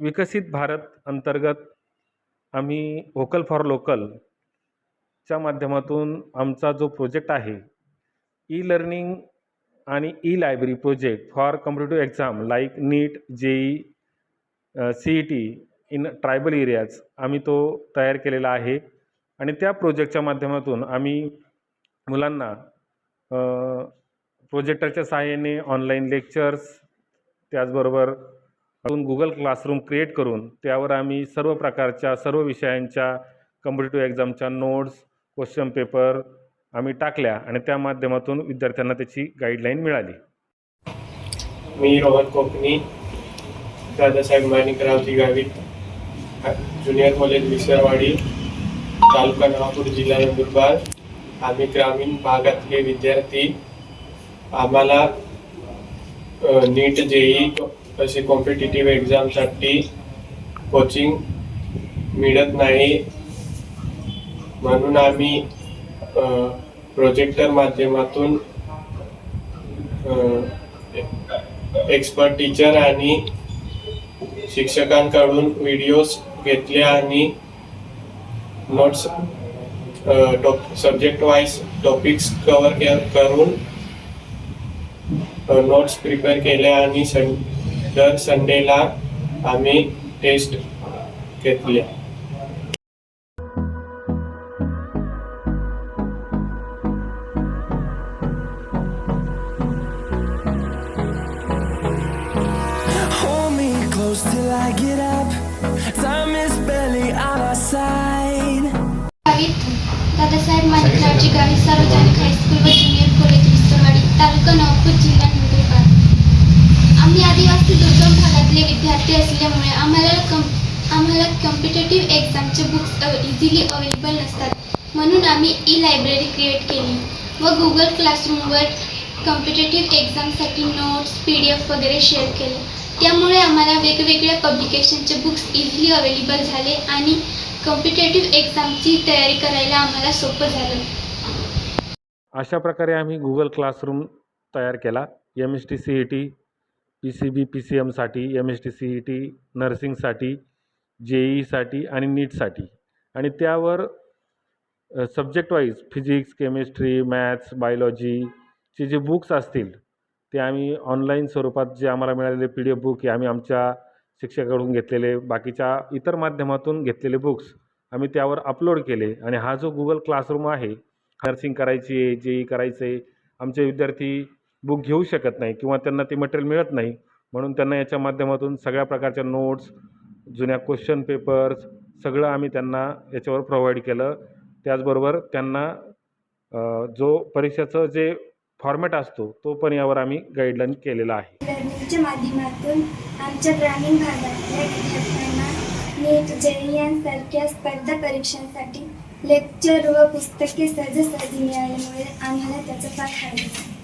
विकसित भारत अंतर्गत आम्ही व्होकल फॉर लोकलच्या माध्यमातून आमचा जो प्रोजेक्ट आहे, ई लर्निंग आणि e library project for competitive exam like NEET, JEE, CET in tribal areas आम्ही तो तयार केलेला आहे. आणि त्या प्रोजेक्टच्या माध्यमातून आम्ही मुलांना प्रोजेक्टरच्या सहाय्याने ऑनलाईन लेक्चर्स, त्याचबरोबर गुगल क्लासरूम क्रिएट करून त्यावर आम्ही सर्व प्रकारच्या सर्व विषयांच्या कॉम्पिटिटिव्ह एक्झामच्या नोट्स, क्वेश्चन पेपर आम्ही टाकल्या आणि त्या माध्यमातून विद्यार्थ्यांना त्याची गाईडलाईन मिळाली. मी रोहन कोकणी, दादासाहेब माणिकरावजी गावित, ज्युनियर कॉलेज विसरवाडी, तालुका नवापूर, जिल्हा नंदुरबार. आम्ही ग्रामीण भागातले विद्यार्थी. आम्हाला नीट, जेई असे कॉम्पिटिटिव्ह एक्झामसाठी कोचिंग मिळत नाही, म्हणून आम्ही प्रोजेक्टर माध्यमातून एक्सपर्ट टीचर आणि शिक्षकांकडून व्हिडिओज घेतले आणि notes subject wise topics cover करून नोट्स प्रिपेअर केल्या आणि दर संडेला आम्ही टेस्ट घेतल्या. Till I get up, time is barely on our side. Dadasaheb माणिकरावजी Gavit सार्वजनिक हायस्कूल व ज्युनियर कॉलेज विसरवाडी, तालुका नवापूर, जिल्हा नंदुरबार. आम्ही आदिवासी दुर्गम भागातले विद्यार्थी असल्यामुळे आम्हाला कॉम्पिटिटिव्ह एक्झामचे बुक्स इझिली अवेलेबल नसतात, म्हणून आम्ही ई लायब्ररी क्रिएट केली व गुगल क्लासरूमवर कॉम्पिटिटिव्ह एक्झामसाठी नोट्स, PDF वगैरे शेअर केले. त्यामुळे आम्हाला वेगवेगळ्या पब्लिकेशनचे बुक्स इझिली अवेलेबल झाले आणि कॉम्पिटिटिव्ह एक्झामची तयारी करायला आम्हाला सोपं झालं. अशा प्रकारे आम्ही गुगल क्लासरूम तयार केला. MST CET, PCB PCMसाठी, MST CET नर्सिंगसाठी, JEEसाठी आणि नीटसाठी. आणि त्यावर subject wise physics, chemistry, maths, बायोलॉजीचे जे बुक्स असतील ते आम्ही ऑनलाईन स्वरूपात जे आम्हाला मिळालेले PDF बुक हे आम्ही आमच्या शिक्षकाकडून घेतलेले, बाकीच्या इतर माध्यमातून घेतलेले बुक्स आम्ही त्यावर अपलोड केले. आणि हा जो गुगल क्लासरूम आहे, नर्सिंग करायची आहे, JEE करायचं आहे, आमचे विद्यार्थी बुक घेऊ शकत नाही किंवा त्यांना ते मटेरियल मिळत नाही, म्हणून त्यांना याच्या माध्यमातून सगळ्या प्रकारच्या नोट्स, जुन्या क्वेश्चन पेपर्स सगळं आम्ही त्यांना याच्यावर प्रोव्हाइड केलं. त्याचबरोबर त्यांना जो परीक्षेचं जे फॉर्मॅट असतो तो पण यावर आम्ही गाईडलाईन केलेला आहे. लर्निंगच्या माध्यमातून आमच्या ग्रामीण भागातल्या विद्यार्थ्यांना नीट, JEE यांसारख्या स्पर्धा परीक्षांसाठी लेक्चर व पुस्तके सहजासहजी मिळाल्यामुळे आम्हाला त्याचा फार फायदा झाला.